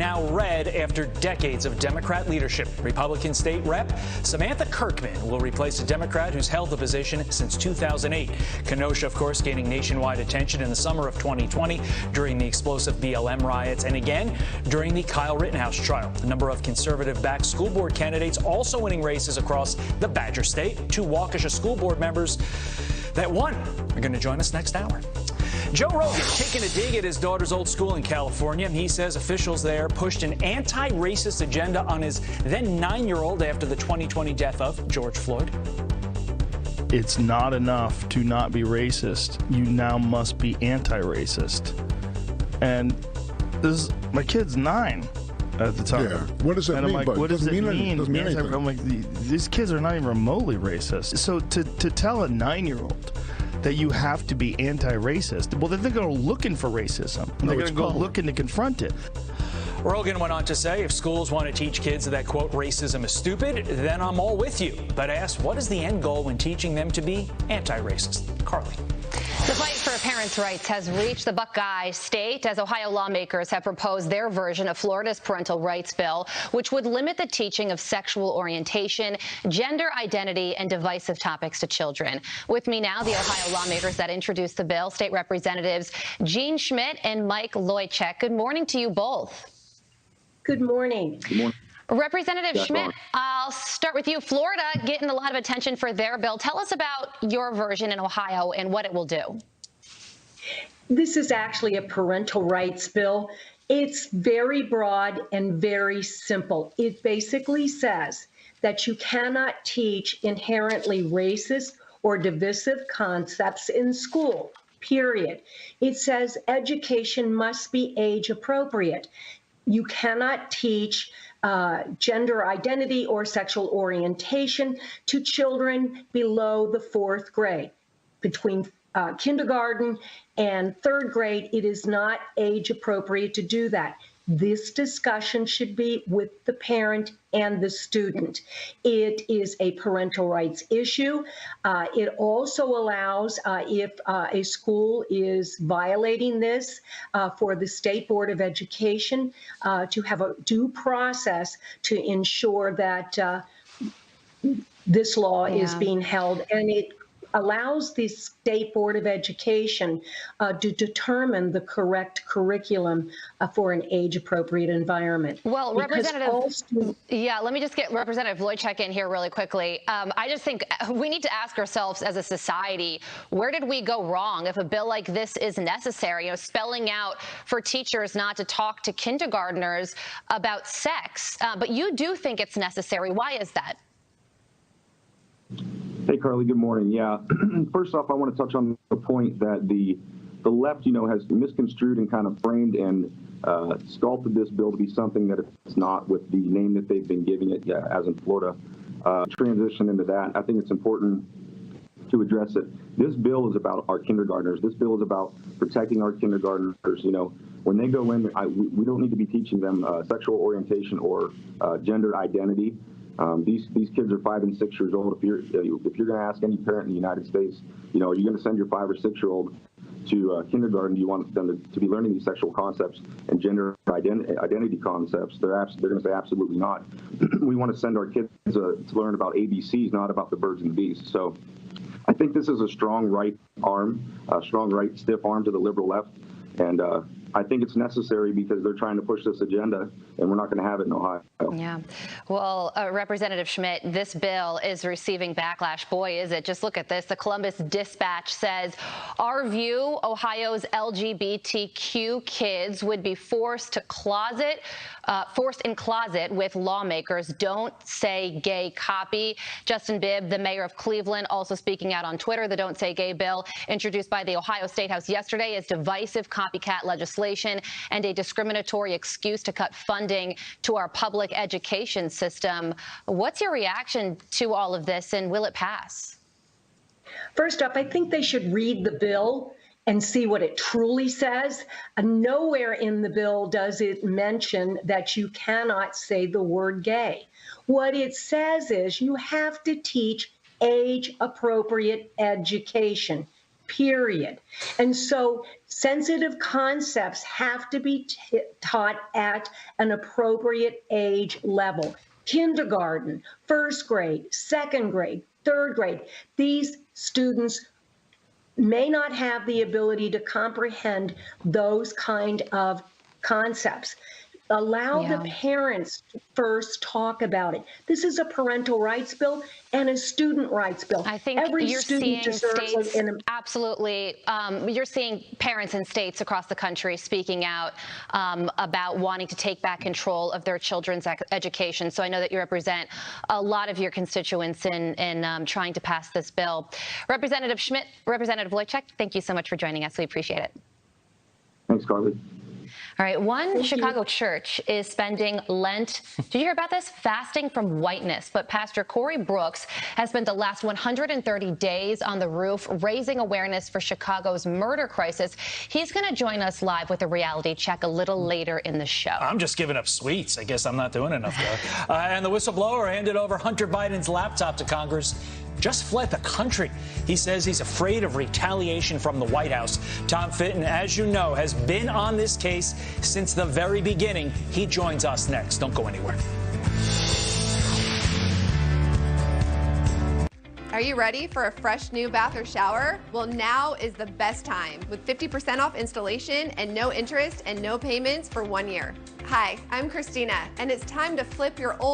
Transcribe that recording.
now red after decades of Democrat leadership. Republican state rep Samantha Kirkman will replace a Democrat who's held the position since 2008. Kenosha, of course, gaining nationwide attention in the summer of 2020 during the explosive BLM riots and again during the Kyle Rittenhouse trial. A number of conservative-backed school board candidates also winning races across the Badger State. Two Waukesha school board members that won are going to join us next hour. Joe Rogan taking a dig at his daughter's old school in California. He says officials there pushed an anti-racist agenda on his then 9-year-old after the 2020 death of George Floyd. It's not enough to not be racist. You now must be anti-racist. And this, my kid's 9 at the time. Yeah. What does that and mean? I'm like, what does it mean? Doesn't mean anything. I'm like, these kids are not even remotely racist. So to tell a 9-year-old that you have to be anti-racist, well, then they're going to go looking for racism. And they're going to go looking to confront it. Rogan went on to say if schools want to teach kids that, quote, racism is stupid, then I'm all with you. But asked, what is the end goal when teaching them to be anti-racist? Carly. The fight for parents' rights has reached the Buckeye State as Ohio lawmakers have proposed their version of Florida's parental rights bill, which would limit the teaching of sexual orientation, gender identity, and divisive topics to children. With me now, the Ohio lawmakers that introduced the bill, State Representatives Jean Schmidt and Mike Loychek. Good morning to you both. Good morning. Good morning. Representative Schmidt, I'll start with you. Florida getting a lot of attention for their bill. Tell us about your version in Ohio and what it will do. This is actually a parental rights bill. It's very broad and very simple. It basically says that you cannot teach inherently racist or divisive concepts in school, period. It says education must be age appropriate. You cannot teach gender identity or sexual orientation to children below the 4th grade. Between kindergarten and 3rd grade, it is not age appropriate to do that. This discussion should be with the parent and the student. It is a parental rights issue. It also allows, if a school is violating this, for the State Board of Education to have a due process to ensure that this law is being held, and it allows the State Board of Education to determine the correct curriculum for an age-appropriate environment. Well, Representative, let me just get Representative Loychek in here really quickly. I just think we need to ask ourselves as a society, where did we go wrong if a bill like this is necessary? You know, spelling out for teachers not to talk to kindergartners about sex, but you do think it's necessary. Why is that? Hey, Carly, good morning. Yeah, first off, I want to touch on the point that the left, has misconstrued and kind of framed and sculpted this bill to be something that it's not with the name that they've been giving it, as in Florida. Transition into that, I think it's important to address it. This bill is about our kindergartners. This bill is about protecting our kindergartners. When they go in, we don't need to be teaching them sexual orientation or gender identity. These kids are 5 and 6 years old. If you're going to ask any parent in the United States, are you going to send your 5 or 6-year-old to kindergarten? Do you want them to be learning these sexual concepts and gender identity concepts? They're going to say absolutely not. We want to send our kids to learn about ABCs, not about the birds and the bees. So I think this is a strong right stiff arm to the liberal left. And I think it's necessary because they're trying to push this agenda, and we're not going to have it in Ohio. Yeah. Well, Representative Schmidt, this bill is receiving backlash. Boy, is it. Just look at this. The Columbus Dispatch says, our view, Ohio's LGBTQ kids would be forced in closet with lawmakers. Don't say gay copy. Justin Bibb, the mayor of Cleveland, also speaking out on Twitter. The Don't Say Gay bill introduced by the Ohio State House yesterday is divisive copycat legislation and a discriminatory excuse to cut funding to our public education system. What's your reaction to all of this, and will it pass? First up, I think they should read the bill and see what it truly says. Nowhere in the bill does it mention that you cannot say the word gay. What it says is you have to teach age-appropriate education, period. And so sensitive concepts have to be taught at an appropriate age level. Kindergarten, first grade, second grade, third grade. These students may not have the ability to comprehend those kind of concepts. Allow the parents to first talk about it. This is a parental rights bill and a student rights bill. I think you're seeing states, absolutely. You're seeing parents in states across the country speaking out about wanting to take back control of their children's education. So I know that you represent a lot of your constituents in trying to pass this bill. Representative Schmidt, Representative Wojcik, thank you so much for joining us. We appreciate it. Thanks, Carly. All right, one Chicago church is spending Lent, did you hear about this? Fasting from whiteness. But Pastor Corey Brooks has spent the last 130 days on the roof raising awareness for Chicago's murder crisis. He's going to join us live with a reality check a little later in the show. I'm just giving up sweets. I guess I'm not doing enough, though. And the whistleblower handed over Hunter Biden's laptop to Congress. Just fled the country. He says he's afraid of retaliation from the White House. Tom Fitton, as you know, has been on this case since the very beginning. He joins us next. Don't go anywhere. Are you ready for a fresh new bath or shower? Well, now is the best time with 50% off installation and no interest and no payments for 1 year. Hi, I'm Christina, and it's time to flip your old